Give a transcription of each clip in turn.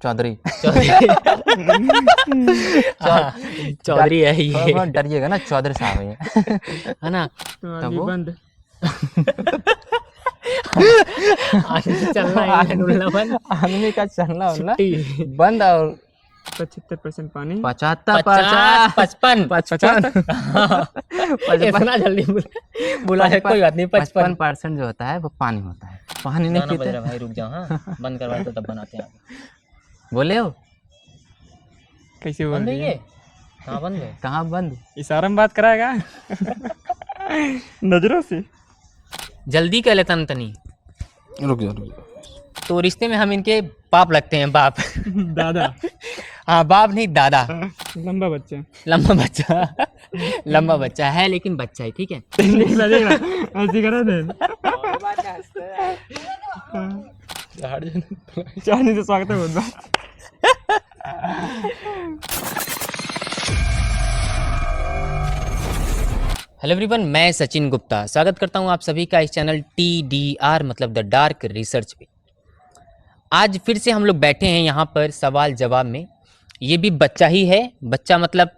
चौधरी चौधरी है ये। बहुत डरिएगा ना, चौधरी साहब है ना। तो अभी बंद। चलना है डुलना बंद, आदमी का चलना वलना छुट्टी। बंद। और 75% पानी। 75 55 55 इतना जल्दी बुला है, कोई बात नहीं। 55% जो होता है वो पानी होता है। पानी नहीं गाना बज पीते। रहा भाई, रुक जाओ। हाँ बंद करवाते तब बनाते हैं। बोले हो कैसे बोल बंद है रही ये? है? कहाँ बंद है? कहाँ बंद? इशारा में बात कराएगा नजरों से। जल्दी कर लेता न तनी। रुक जाओ। तो रिश्ते में हम इनके बाप लगते हैं, बाप। दादा। हाँ बाप नहीं, दादा। लंबा बच्चा। लंबा बच्चा। लंबा बच्चा है लेकिन बच्चा है, ठीक है। देख रहा ऐसी करा दे। चांदी से स्वागत है बहुत बार। हेलो एवरीवन, मैं सचिन गुप्ता स्वागत करता हूं आप सभी का इस चैनल TDR मतलब द डार्क रिसर्च पे। आज फिर से हम लोग बैठे हैं यहाँ पर सवाल जवाब में। ये भी बच्चा ही है, बच्चा मतलब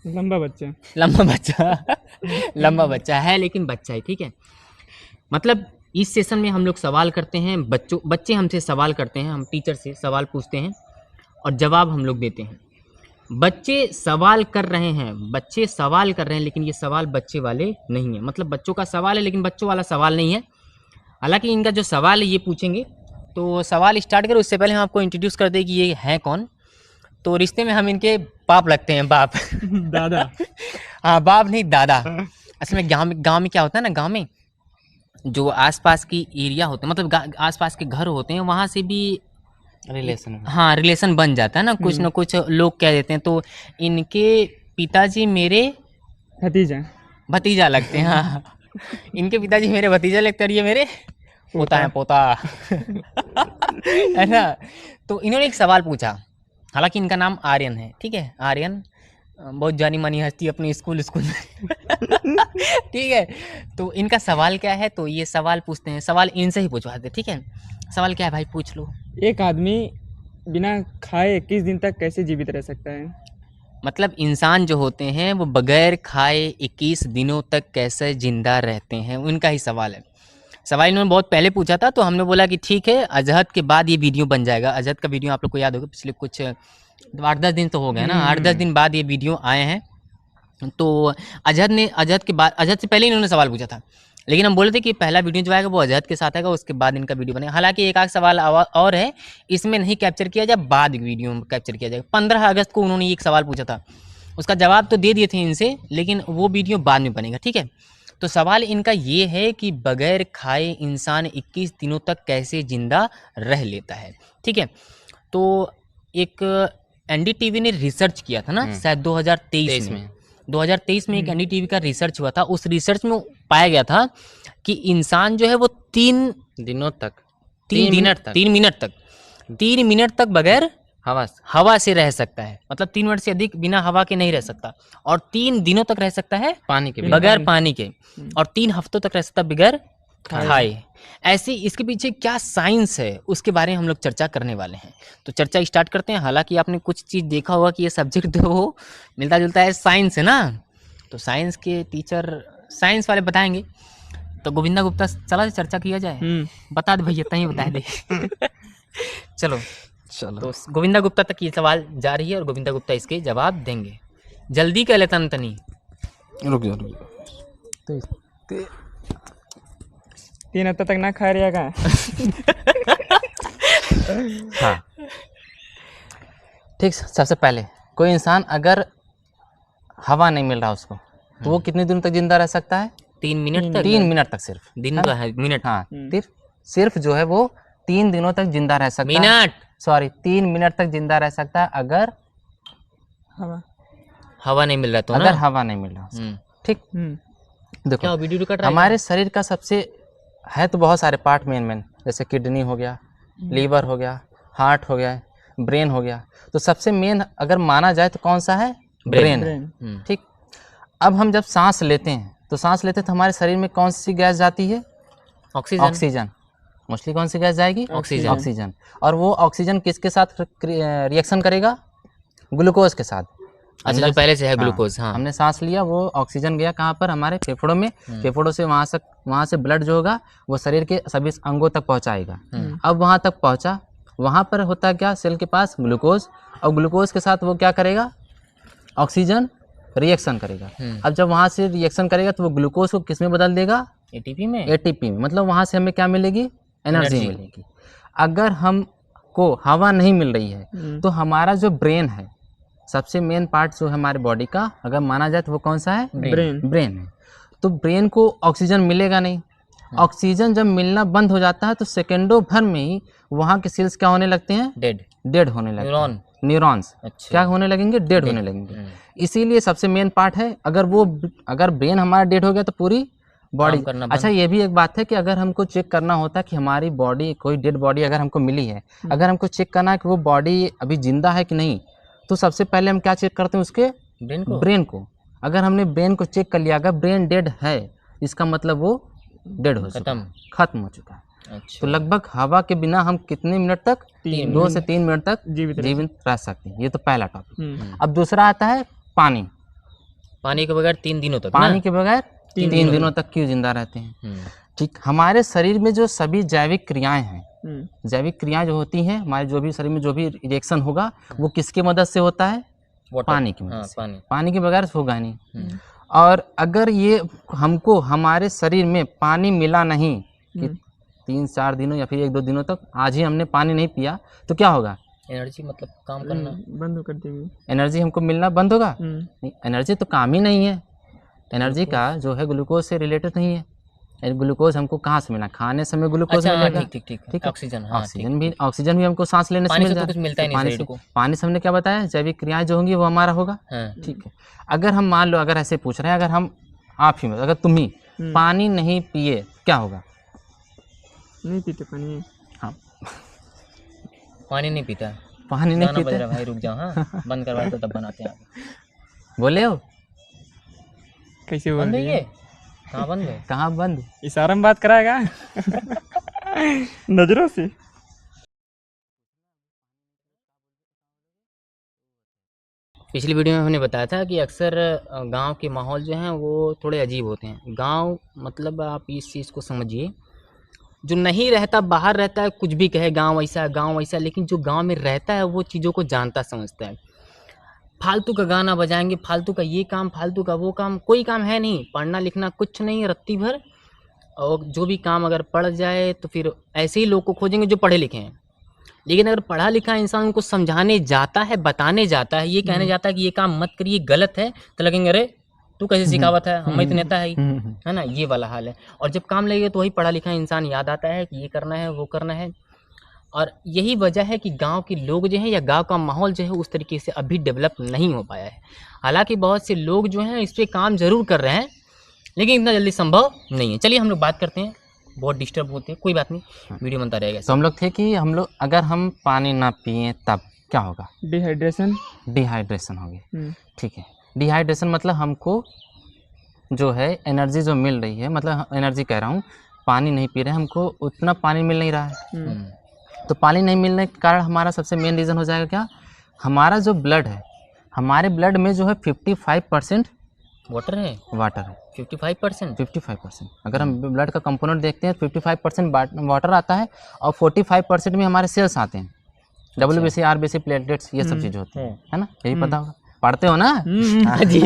लंबा बच्चा। लंबा बच्चा। लंबा बच्चा है लेकिन बच्चा है, ठीक है। मतलब इस सेशन में हम लोग सवाल करते हैं, बच्चे हमसे सवाल करते हैं, हम टीचर से सवाल पूछते हैं और जवाब हम लोग देते हैं। बच्चे सवाल कर रहे हैं लेकिन ये सवाल बच्चे वाले नहीं है। मतलब बच्चों का सवाल है लेकिन बच्चों वाला सवाल नहीं है। हालांकि इनका जो सवाल है ये पूछेंगे। तो सवाल स्टार्ट करो उससे पहले हम आपको इंट्रोड्यूस कर दें कि ये हैं कौन। तो रिश्ते में हम इनके बाप लगते हैं, बाप। दादा। हाँ बाप नहीं, दादा। असल में गाँव में क्या होता है ना, गाँव में जो आसपास की एरिया होते हैं, मतलब आसपास के घर होते हैं, वहाँ से भी रिलेशन। हाँ रिलेशन बन जाता है ना। कुछ न कुछ लोग कह देते हैं। तो इनके पिताजी मेरे भतीजा लगते हैं। हाँ इनके पिताजी मेरे भतीजा लगते हैं और ये मेरे पोता है, पोता। है ना। तो इन्होंने एक सवाल पूछा, हालांकि इनका नाम आर्यन है, ठीक है। आर्यन बहुत जानी मानी हस्ती अपने स्कूल में। ठीक है। तो इनका सवाल क्या है, तो ये सवाल पूछते हैं। सवाल इनसे ही पूछवाते, ठीक है। सवाल क्या है भाई, पूछ लो। एक आदमी बिना खाए 21 दिन तक कैसे जीवित रह सकता है? मतलब इंसान जो होते हैं वो बगैर खाए 21 दिनों तक कैसे जिंदा रहते हैं, उनका ही सवाल है। सवाल इन्होंने बहुत पहले पूछा था, तो हमने बोला कि ठीक है, अजहद के बाद ये वीडियो बन जाएगा। अजहद का वीडियो आप लोग को याद होगा, पिछले कुछ 8-10 दिन तो हो गए ना, 8-10 दिन बाद ये वीडियो आए हैं। तो अजहद से पहले इन्होंने सवाल पूछा था, लेकिन हम बोले थे कि पहला वीडियो जो आएगा वो अजहद के साथ आएगा, उसके बाद इनका वीडियो बनेगा। हालांकि एक आध सवाल और है, इसमें नहीं कैप्चर किया जाए, बाद वीडियो में कैप्चर किया जाएगा। 15 अगस्त को उन्होंने एक सवाल पूछा था, उसका जवाब तो दे दिए थे इनसे, लेकिन वो वीडियो बाद में बनेगा, ठीक है। तो सवाल इनका ये है कि बगैर खाए इंसान 21 दिनों तक कैसे जिंदा रह लेता है, ठीक है। तो एक NDTV ने रिसर्च किया था ना, शायद 2023 में। 2023 में एक NDTV का रिसर्च हुआ था। उस रिसर्च में पाया गया था कि इंसान जो है वो 3 मिनट तक बगैर हवा से रह सकता है। मतलब 3 मिनट से अधिक बिना हवा के नहीं रह सकता, और 3 दिनों तक रह सकता है बगैर पानी के, और 3 हफ्तों तक रह सकता है बगैर खाए। ऐसे इसके पीछे क्या साइंस है उसके बारे में हम लोग चर्चा करने वाले हैं। तो चर्चा स्टार्ट करते हैं। हालांकि आपने कुछ चीज़ देखा होगा कि ये सब्जेक्ट जो वो मिलता जुलता है साइंस है ना, तो साइंस के टीचर साइंस वाले बताएंगे। तो गोविंदा गुप्ता चला चर्चा किया जाए। बता दे भैया, तहीं बता दे। चलो। तो गोविंदा गुप्ता तक ये सवाल जा रही है और गोविंदा गुप्ता इसके जवाब देंगे। जल्दी कर लेता न तनी। रुक जाओ। 3 हफ्ते तक ना खा रहेगा। हाँ ठीक। सबसे पहले कोई इंसान अगर हवा नहीं मिल रहा उसको, तो वो कितने दिनों तक जिंदा रह सकता है? 3 मिनट तक। 3 मिनट तक सिर्फ। दिन तो है मिनट। हाँ सिर्फ जो है वो 3 दिनों तक जिंदा रह सकता है। 3 मिनट तक जिंदा रह सकता है अगर हवा नहीं मिल रहा, तो अगर हवा नहीं मिल रहा, ठीक। देखो क्या वीडियो रिकॉर्ड रहा है? हमारे शरीर का सबसे है तो बहुत सारे पार्ट मेन, जैसे किडनी हो गया, लीवर हो गया, हार्ट हो गया, ब्रेन हो गया। तो सबसे मेन अगर माना जाए तो कौन सा है? ब्रेन है, ठीक। अब हम जब सांस लेते हैं तो हमारे शरीर में कौन सी गैस जाती है? ऑक्सीजन। मोस्टली कौन सी गैस जाएगी? ऑक्सीजन। ऑक्सीजन। और वो ऑक्सीजन किसके साथ रिएक्शन करेगा? ग्लूकोज के साथ। अच्छा, अंदर जो पहले से है हाँ, ग्लूकोज। हाँ। हमने सांस लिया, वो ऑक्सीजन गया कहाँ पर? हमारे फेफड़ों में। फेफड़ों से वहाँ से ब्लड जो होगा वो शरीर के सभी अंगों तक पहुँचाएगा। अब वहाँ तक पहुँचा, वहाँ पर होता क्या? सेल के पास ग्लूकोज, और ग्लूकोज के साथ वो क्या करेगा? ऑक्सीजन रिएक्शन करेगा। अब जब वहाँ से रिएक्शन करेगा तो वो ग्लूकोज को किस में बदल देगा? एटीपी में। एटीपी में। मतलब वहाँ से हमें क्या मिलेगी? Energy energy. मिलेगी। अगर हमको हवा नहीं मिल रही है तो हमारा जो ब्रेन है, सबसे मेन पार्ट जो है हमारे बॉडी का, अगर माना जाए तो वो कौन सा है? ब्रेन। ब्रेन है। तो ब्रेन को ऑक्सीजन मिलेगा नहीं। ऑक्सीजन जब मिलना बंद हो जाता है तो सेकेंडों भर में ही वहाँ के सेल्स क्या होने लगते हैं? डेड होने लगते हैं। न्यूरॉन। न्यूरॉन्स अच्छा। क्या होने लगेंगे? डेड होने लगेंगे। इसीलिए सबसे मेन पार्ट है, अगर ब्रेन हमारा डेड हो गया तो पूरी बॉडी करना अच्छा, ये भी एक बात है कि अगर हमको चेक करना होता है कि हमारी बॉडी, कोई डेड बॉडी अगर हमको मिली है, अगर हमको चेक करना है कि वो बॉडी अभी जिंदा है कि नहीं, तो सबसे पहले हम क्या चेक करते हैं? उसके ब्रेन को। अगर हमने ब्रेन को चेक कर लिया, अगर ब्रेन डेड है, इसका मतलब वो डेड हो चुका है, खत्म हो चुका है। अच्छा। तो लगभग हवा के बिना हम कितने मिनट तक? 2 से 3 मिनट तक जीवित जीवित रह सकते हैं। ये तो पहला टॉपिक। अब दूसरा आता है पानी। पानी के बगैर 3 दिनों तक पानी के बगैर 3 दिनों तक क्यों जिंदा रहते हैं? ठीक, हमारे शरीर में जो सभी जैविक क्रियाएं हैं, जैविक क्रियाएं जो होती हैं हमारे, जो भी शरीर में जो भी रिएक्शन होगा वो किसकी मदद से होता है? पानी की मदद से। पानी के बगैर होगा नहीं। और अगर ये हमको हमारे शरीर में पानी मिला नहीं कि 3-4 दिनों या फिर 1-2 दिनों तक, आज ही हमने पानी नहीं पिया, तो क्या होगा? एनर्जी मतलब काम करना बंद कर देंगे। एनर्जी हमको मिलना बंद होगा? नहीं, एनर्जी तो काम ही नहीं है। एनर्जी का जो है ग्लूकोज से रिलेटेड नहीं है। ग्लूकोज हमको कहाँ से मिला? खाने से हमें ग्लूकोज मिलेगा। ठीक। ऑक्सीजन। हाँ, ऑक्सीजन भी हमको सांस लेने से मिल जाता है। कुछ मिलता ही नहीं शरीर को। पानी से हमने क्या बताया? जैविक क्रियाएं जो होंगी वो हमारा होगा। ठीक है। अगर हम मान लो, अगर ऐसे पूछ रहे हैं, अगर हम आप ही, अगर तुम ही पानी नहीं पिए क्या होगा? नहीं पीते पानी। हाँ, पानी नहीं पीता। पानी नहीं पीते भाई, रुक जाओ। हाँ, बंद करवा तो तब बनाते हैं। बोले हो कैसे बोल रही है? कहाँ बंद है? कहाँ बंद? इशारा में बात कराएगा। नजरों से। पिछली वीडियो में हमने बताया था कि अक्सर गांव के माहौल जो हैं वो थोड़े अजीब होते हैं। गांव मतलब आप इस चीज़ को समझिए, जो नहीं रहता बाहर रहता है, कुछ भी कहे गांव ऐसा है, गांव ऐसा, लेकिन जो गांव में रहता है वो चीज़ों को जानता समझता है। फालतू का गाना बजाएंगे, फालतू का ये काम, फालतू का वो काम, कोई काम है नहीं, पढ़ना लिखना कुछ नहीं, रत्ती भर। और जो भी काम अगर पड़ जाए तो फिर ऐसे ही लोग को खोजेंगे जो पढ़े लिखे हैं। लेकिन अगर पढ़ा लिखा इंसान उनको समझाने जाता है, बताने जाता है, ये कहने जाता है कि ये काम मत करिए, गलत है, तो लगेंगे अरे तू कैसे सिखावत है, हमें तो नेता है ना, ये वाला हाल है। और जब काम लगेगा तो वही पढ़ा लिखा इंसान याद आता है कि ये करना है, वो करना है। और यही वजह है कि गांव के लोग जो हैं या गांव का माहौल जो है उस तरीके से अभी डेवलप नहीं हो पाया है। हालांकि बहुत से लोग जो हैं इस पर काम ज़रूर कर रहे हैं, लेकिन इतना जल्दी संभव नहीं है। चलिए हम लोग बात करते हैं, बहुत डिस्टर्ब होते हैं, कोई बात नहीं, वीडियो बनता रहेगा। तो हम लोग थे कि हम लोग अगर हम पानी ना पिए तब क्या होगा? डिहाइड्रेशन होगी। ठीक है। डिहाइड्रेशन मतलब हमको जो है एनर्जी जो मिल रही है, मतलब एनर्जी कह रहा हूँ, पानी नहीं पी रहे हैं, हमको उतना पानी मिल नहीं रहा है। तो पानी नहीं मिलने के कारण हमारा सबसे मेन रीज़न हो जाएगा क्या? हमारा जो ब्लड है, हमारे ब्लड में जो है 55% वाटर है। 55%। अगर हम ब्लड का कंपोनेंट देखते हैं 55% वाटर आता है और 45% में हमारे सेल्स आते हैं। WBC, RBC, प्लेटलेट्स, ये सब चीज़ होती है ना? यही पता होगा, पढ़ते हो ना? जी,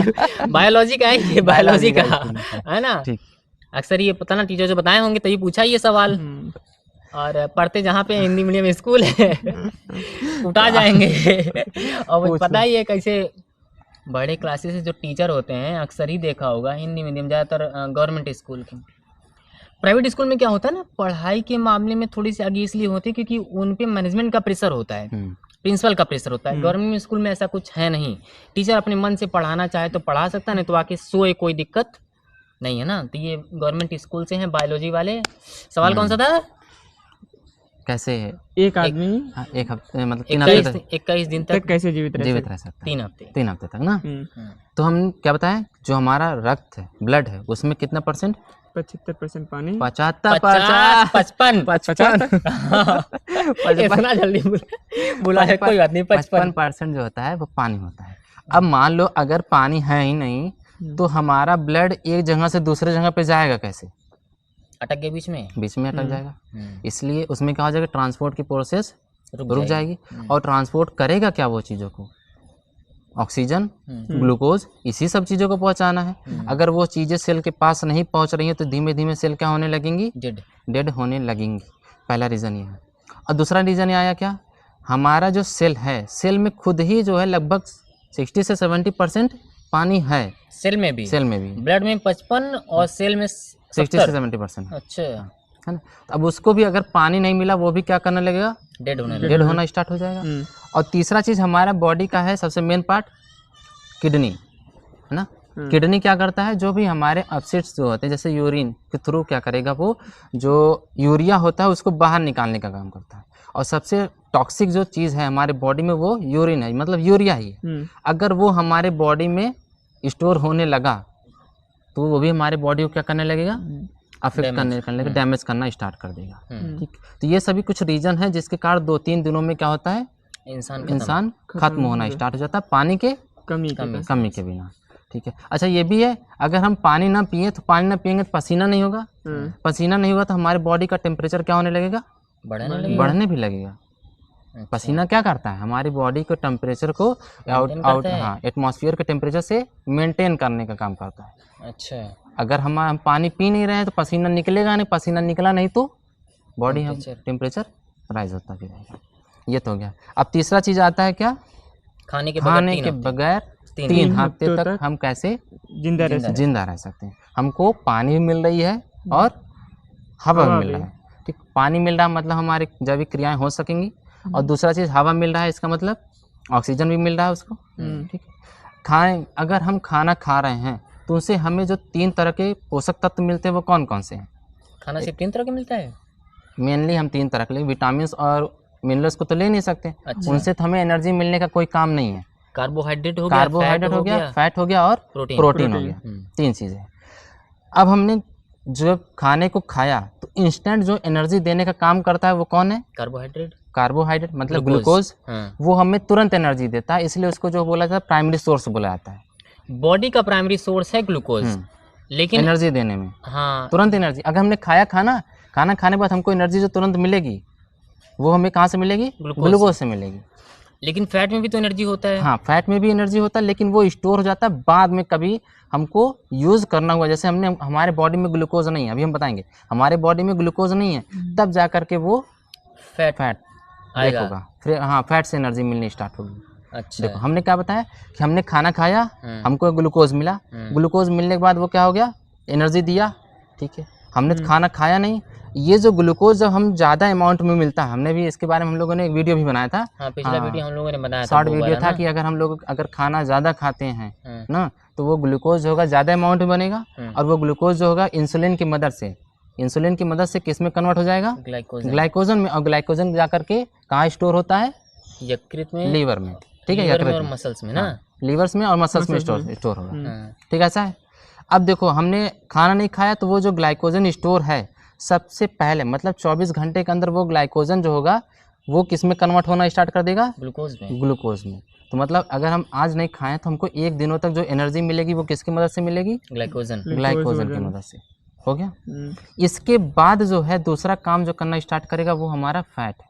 बायोलॉजी का है ये, बायोलॉजी का है ना। ठीक। अक्सर ये पता ना टीचर जो बताए होंगे तभी पूछा ये सवाल। और पढ़ते जहाँ पे हिंदी मीडियम स्कूल है उठा जाएंगे। और पता ही है कैसे बड़े क्लासेस से जो टीचर होते हैं, अक्सर ही देखा होगा हिंदी मीडियम, ज़्यादातर गवर्नमेंट स्कूल के। प्राइवेट स्कूल में क्या होता है ना, पढ़ाई के मामले में थोड़ी सी आगे इसलिए होती है क्योंकि उन पे मैनेजमेंट का प्रेशर होता है, प्रिंसिपल का प्रेशर होता है। गवर्नमेंट स्कूल में ऐसा कुछ है नहीं, टीचर अपने मन से पढ़ाना चाहे तो पढ़ा सकता है, नहीं तो आके सोए, कोई दिक्कत नहीं है ना। तो ये गवर्नमेंट स्कूल से हैं बायोलॉजी वाले। सवाल कौन सा था? कैसे एक आदमी एक हफ्ते मतलब 3 हफ्ते तक 21 दिन तक कैसे जीवित रह सकता है? 3 हफ्ते तक ना। तो हम क्या बताएं, जो हमारा रक्त है, ब्लड है, उसमें कितना %? 75% पानी, 75 55 55 इतना जल्दी बोला है, कोई बात नहीं, 55 55% जो होता है वो पानी होता है। अब मान लो अगर पानी है ही नहीं तो हमारा ब्लड एक जगह से दूसरे जगह पे जाएगा कैसे? अटक गए बीच में। बीच में अटक जाएगा। हम्म, इसलिए उसमें क्या हो जाएगा, ट्रांसपोर्ट की प्रोसेस रुक जाएगी। जाएगी। और ट्रांसपोर्ट करेगा क्या वो चीज़ों को? ऑक्सीजन, ग्लूकोज, इसी सब चीज़ों को पहुंचाना है। अगर वो चीज़ें सेल के पास नहीं पहुंच रही हैं तो धीमे धीमे सेल क्या होने लगेंगी? डेड। डेड होने लगेंगी। पहला रीज़न ये है। और दूसरा रीज़न ये आया क्या, हमारा जो सेल है, सेल में खुद ही जो है लगभग 60 से 70% पानी है। सेल में भी, सेल में भी ब्लड में 55 और सेल में 60 से 70% अच्छा, है ना। तो अब उसको भी अगर पानी नहीं मिला वो भी क्या करने लगेगा? डेड होने लगे। डेड होना स्टार्ट हो जाएगा। और तीसरा चीज़ हमारा बॉडी का है सबसे मेन पार्ट, किडनी, है ना। किडनी क्या करता है, जो भी हमारे अपसेट्स जो होते हैं जैसे यूरिन के थ्रू क्या करेगा, वो जो यूरिया होता है उसको बाहर निकालने का काम करता है। और सबसे टॉक्सिक जो चीज़ है हमारे बॉडी में वो यूरिन है, मतलब यूरिया ही है। अगर वो हमारे बॉडी में स्टोर होने लगा तो वो भी हमारे बॉडी को क्या करने लगेगा, अफेक्ट करने लगेगा, डैमेज करना स्टार्ट कर देगा। ठीक, तो ये सभी कुछ रीजन है जिसके कारण 2-3 दिनों में क्या होता है, इंसान खत्म होना स्टार्ट हो जाता है पानी के कमी के बिना। ठीक है। अच्छा ये भी है, अगर हम पानी ना पिए तो पानी ना पिएंगे तो पसीना नहीं होगा। पसीना नहीं होगा तो हमारे बॉडी का टेम्परेचर क्या होने लगेगा, बढ़ने भी लगेगा। पसीना क्या करता है, हमारी बॉडी के टेम्परेचर को एटमॉस्फेयर के टेम्परेचर से मेंटेन करने का काम करता है। अच्छा, अगर हम पानी पी नहीं रहे हैं तो पसीना निकलेगा नहीं, पसीना निकला नहीं तो बॉडी हम टेम्परेचर राइज होता भी रहेगा। ये तो हो गया। अब तीसरा चीज़ आता है क्या, खाने के बगैर 3 हफ्ते तक हम कैसे जिंदा रह सकते हैं। हमको पानी भी मिल रही है और हवा भी मिल रहा है। ठीक, पानी मिल रहा है मतलब हमारी जैविक क्रियाएं हो सकेंगी, और दूसरा चीज़ हवा मिल रहा है, इसका मतलब ऑक्सीजन भी मिल रहा है उसको। ठीक, अगर हम खाना खा रहे हैं तो उनसे हमें जो 3 तरह के पोषक तत्व मिलते हैं वो कौन कौन से हैं? खाना से 3 तरह के मिलता है मेनली, हम 3 तरह के, विटामिन और मिनरल्स को तो ले नहीं सकते। अच्छा। उनसे तो हमें एनर्जी मिलने का कोई काम नहीं है। कार्बोहाइड्रेट हो गया, फैट हो गया और प्रोटीन हो गया। 3 चीज़ें। अब हमने जो खाने को खाया तो इंस्टेंट जो एनर्जी देने का काम करता है वो कौन है? कार्बोहाइड्रेट मतलब ग्लूकोज। वो हमें तुरंत एनर्जी देता है, इसलिए उसको जो बोला जाता है प्राइमरी सोर्स बोला जाता है। बॉडी का प्राइमरी सोर्स है ग्लूकोज, लेकिन एनर्जी देने में तुरंत एनर्जी। अगर हमने खाया खाना खाने के बाद हमको एनर्जी जो तुरंत मिलेगी वो हमें कहाँ से मिलेगी? ग्लूकोज से मिलेगी। लेकिन फैट में भी तो एनर्जी होता है। हाँ, फैट में भी एनर्जी होता है, लेकिन वो स्टोर हो जाता है बाद में, कभी हमको यूज़ करना हुआ। जैसे हमारे बॉडी में ग्लूकोज नहीं है, अभी हम बताएंगे, हमारे बॉडी में ग्लूकोज नहीं है, तब जा करके वो फैट होगा, फिर हाँ फैट से एनर्जी मिलनी स्टार्ट होगी। अच्छा, देखो हमने क्या बताया कि हमने खाना खाया, हमको ग्लूकोज मिला, ग्लूकोज मिलने के बाद वो क्या हो गया, एनर्जी दिया। ठीक है, हमने तो खाना खाया नहीं। ये जो ग्लूकोज जब हम ज़्यादा अमाउंट में मिलता है, हमने भी इसके बारे में हम लोगों ने एक वीडियो भी बनाया था। पिछला वीडियो हम लोगों ने बनाया था, शॉर्ट वीडियो था कि अगर हम लोग खाना ज़्यादा खाते हैं ना तो वो ग्लूकोज होगा ज़्यादा अमाउंट में बनेगा, और वो ग्लूकोज जो होगा इंसुलिन की मदद से किस में कन्वर्ट हो जाएगा? ग्लाइकोजन में। और ग्लाइकोजन जा करके कहाँ स्टोर होता है? यकृत में, लीवर में। ठीक है, यकृत और मसल्स में ना, लीवर्स में और मसल्स में स्टोर होगा। ठीक है, ऐसा है। अब देखो हमने खाना नहीं खाया तो वो जो ग्लाइकोजन स्टोर है सबसे पहले मतलब 24 घंटे के अंदर वो ग्लाइकोजन जो होगा वो किस में कन्वर्ट होना स्टार्ट कर देगा? ग्लूकोज में। तो मतलब अगर हम आज नहीं खाएं तो हमको 1 दिनों तक जो एनर्जी मिलेगी वो किसकी मदद से मिलेगी? ग्लाइकोजन की मदद से। हो गया। इसके बाद जो है दूसरा काम जो करना स्टार्ट करेगा वो हमारा फैट है।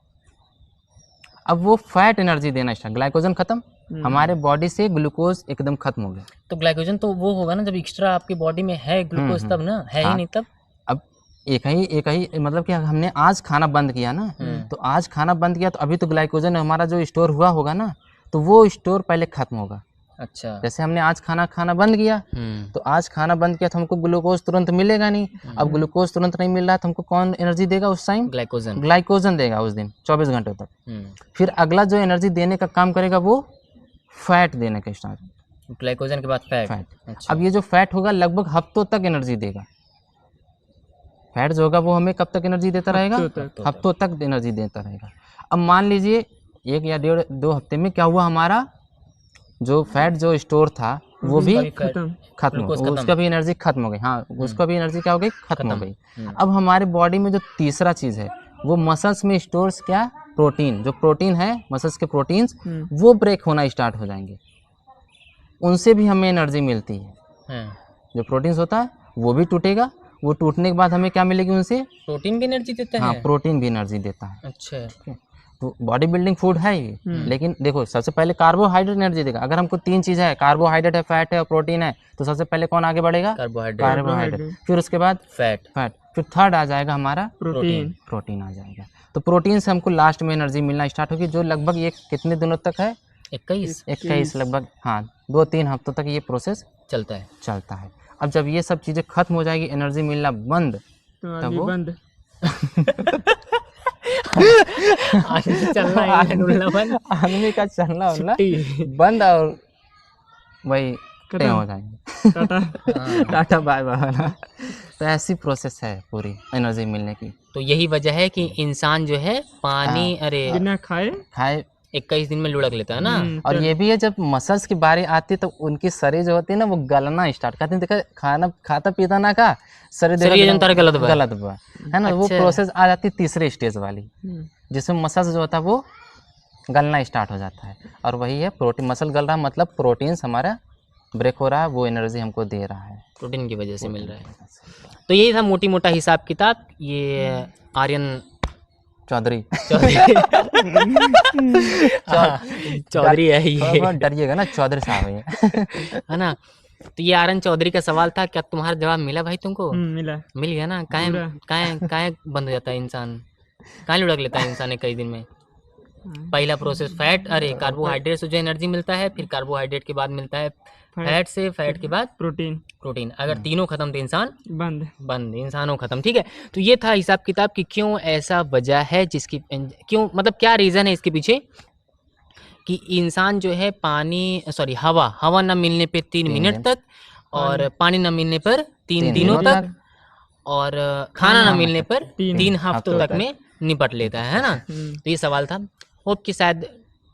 अब वो फैट एनर्जी देना स्टार्ट, ग्लाइकोजन खत्म, हमारे बॉडी से ग्लूकोज एकदम खत्म हो गया। तो ग्लाइकोजन तो वो होगा ना जब एक्स्ट्रा आपकी बॉडी में है ग्लूकोज, तब ना है ही नहीं तब। अब एक ही मतलब कि हमने आज खाना बंद किया ना, तो आज खाना बंद किया तो अभी तो ग्लाइकोजन हमारा जो स्टोर हुआ होगा ना, तो वो स्टोर पहले खत्म होगा। अच्छा, जैसे हमने आज खाना बंद किया तो आज खाना बंद किया तो हमको ग्लूकोज तुरंत मिलेगा नहीं। अब ग्लूकोज तुरंत नहीं मिल रहा तो हमको कौन एनर्जी देगा उस टाइम? ग्लाइकोजन देगा उस दिन 24 घंटे तक। फिर अगला जो एनर्जी देने का काम करेगा वो फैट देने का स्टार्ट, ग्लाइकोजन के बाद फैट। अच्छा। अब ये जो फैट होगा लगभग हफ्तों तक एनर्जी देगा। फैट जो होगा वो हमें कब तक एनर्जी देता रहेगा? हफ्तों तक एनर्जी देता रहेगा। अब मान लीजिए 1 या 1.5-2 हफ्ते में क्या हुआ, हमारा जो फैट जो स्टोर था वो भी खत्म। खत्म, ग्लूकोज खत्म। उसका भी एनर्जी खत्म हो गई। हाँ, उसका भी एनर्जी क्या हो गई, खत्म हो खत्म। गई। अब हमारे बॉडी में जो तीसरा चीज है वो मसल्स में स्टोर्स क्या, प्रोटीन। जो प्रोटीन है मसल्स के प्रोटीन्स, वो ब्रेक होना स्टार्ट हो जाएंगे, उनसे भी हमें एनर्जी मिलती है। हाँ, जो प्रोटीन्स होता है वो भी टूटेगा, वो टूटने के बाद हमें क्या मिलेगी उनसे, प्रोटीन भी एनर्जी देता हाँ है। प्रोटीन भी एनर्जी देता है। अच्छा, तो बॉडी बिल्डिंग फूड है ये, लेकिन देखो सबसे पहले कार्बोहाइड्रेट एनर्जी देगा। अगर हमको तीन चीज़ है, कार्बोहाइड्रेट है, फैट है और प्रोटीन है, तो सबसे पहले कौन आगे बढ़ेगा, कार्बोहाइड्रेट, कार्बोहाइड्रेट। फिर उसके बाद फैट, फैट, फिर थर्ड आ जाएगा हमारा प्रोटीन। प्रोटीन आ जाएगा। तो प्रोटीन से हमको लास्ट में एनर्जी मिलना स्टार्ट होगी, जो लगभग ये कितने दिनों तक है, 21 लगभग, हाँ 2-3 हफ्तों तक ये प्रोसेस चलता है। चलता है। अब जब ये सब चीज़ें खत्म हो जाएगी, एनर्जी मिलना बंद, तो तब आगे वो बंद। आगे से चलना है, डुलना बंद, आदमी का चलना वलना छुट्टी। बंद, और वही टे हो जाएंगे, टाटा। Tata bye bye. तो ऐसी प्रोसेस है पूरी एनर्जी मिलने की। तो यही वजह है कि इंसान जो है पानी, अरे बिना खाए खाए 21 दिन में लुढ़क लेता है ना। और ये भी है, जब मसल्स की बारी आती है तो उनकी शरीर जो होती है ना वो गलना स्टार्ट करते हैं। देखा, खाना खाता पीता ना का शरीर शरीर देखा जनता गलत बा। गलत बा, है ना। वो अच्छा। प्रोसेस आ जाती है तीसरे स्टेज वाली, जिसमें मसल्स जो होता है वो गलना स्टार्ट हो जाता है। और वही है प्रोटीन, मसल गल रहा है मतलब प्रोटीन्स हमारा ब्रेक हो रहा है, वो एनर्जी हमको दे रहा है। प्रोटीन की वजह से मिल रहा है। तो यही था मोटी मोटा हिसाब किताब। ये आर्यन चौधरी चौधरी है ये, थोड़ा डरिएगा ना, चौधरी साहब है ये। है ना। तो ये आर्यन चौधरी का सवाल था, क्या तुम्हारा जवाब मिला भाई तुमको? मिला। मिल गया ना। काहे पूरा। काहे काहे बंद हो जाता है इंसान, काहे लुढ़क लेता है इंसान कई दिन में। पहला प्रोसेस फैट, अरे कार्बोहाइड्रेट से जो एनर्जी मिलता है, फिर कार्बोहाइड्रेट के बाद मिलता है फैट से, फैट के बाद प्रोटीन। प्रोटीन। अगर तीनों खत्म तो इंसान बंद। बंद, इंसानों खत्म। ठीक है, तो ये था हिसाब किताब कि क्यों ऐसा वजह है, जिसकी क्यों मतलब क्या रीज़न है इसके पीछे, कि इंसान जो है पानी, सॉरी हवा न मिलने पे 3 मिनट तक, और पानी न मिलने पर 3 दिनों तक, और खाना न मिलने पर 3 हफ्तों तक में निपट लेता है ना। तो ये सवाल था, होप कि शायद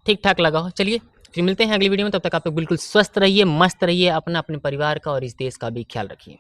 ठीक ठाक लगा हो। चलिए फिर मिलते हैं अगली वीडियो में, तब तक आप लोग बिल्कुल स्वस्थ रहिए, मस्त रहिए, अपना अपने परिवार का और इस देश का भी ख्याल रखिए।